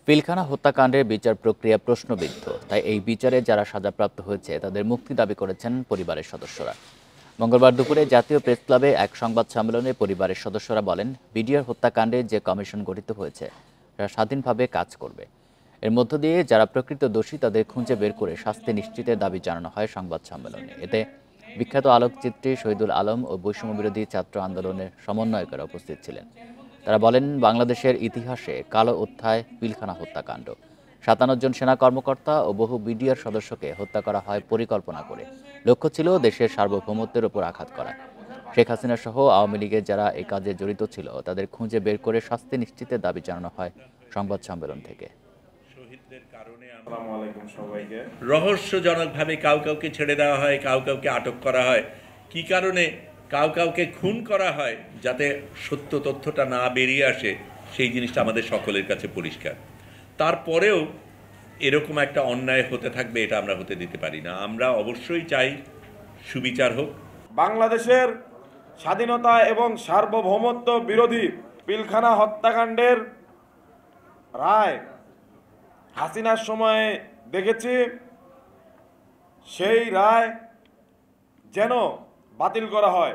পিলখানা হত্যাকাণ্ডের বিচার প্রক্রিয়া প্রশ্নবিদ্ধ, তাই এই বিচারে যারা সাজাপ্রাপ্ত হয়েছে তাদের মুক্তি দাবি করেছেন পরিবারের সদস্যরা। মঙ্গলবার দুপুরে জাতীয় প্রেস ক্লাবে এক সংবাদ সম্মেলনে পরিবারের সদস্যরা বলেন, বিডিআর হত্যাকাণ্ডে যে কমিশন গঠিত হয়েছে তারা স্বাধীনভাবে কাজ করবে। এর মধ্য দিয়ে যারা প্রকৃত দোষী তাদের খুঁজে বের করে শাস্তি নিশ্চিতের দাবি জানানো হয় সংবাদ সম্মেলনে। এতে বিখ্যাত আলোকচিত্রী শহীদুল আলম ও বৈষম্যবিরোধী ছাত্র আন্দোলনের সমন্বয়করা উপস্থিত ছিলেন। তারা বলেন, বাংলাদেশের ইতিহাসে কালো অধ্যায় পিলখানা হত্যাকাণ্ড। ৫৭ জন সেনা কর্মকর্তা ও বহু বিডিআর সদস্যকে হত্যা করা হয় পরিকল্পনা করে। লক্ষ্য ছিল দেশের সার্বভৌমত্বের উপর আঘাত করা। শেখ হাসিনা সহ আওয়ামী লীগের যারা এই কাজে জড়িত ছিল তাদের খুঁজে বের করে শাস্তি নিশ্চিতের দাবি জানানো হয় সংবাদ সম্মেলন থেকে। রহস্যজনকভাবে কাউকে ছেড়ে দেওয়া হয়, কাউকে আটক করা হয়। কি কারণে কাউকে খুন করা হয়, যাতে সত্য তথ্যটা না বেরিয়ে আসে, সেই জিনিসটা আমাদের সকলের কাছে পরিষ্কার। তারপরেও এরকম একটা অন্যায় হতে থাকবে, এটা আমরা হতে দিতে পারি না। আমরা অবশ্যই চাই সুবিচার হোক। বাংলাদেশের স্বাধীনতা এবং সার্বভৌমত্ব বিরোধী পিলখানা হত্যাকাণ্ডের রায় হাসিনার সময়ে দেখেছি, সেই রায় যেন বাতিল করা হয়।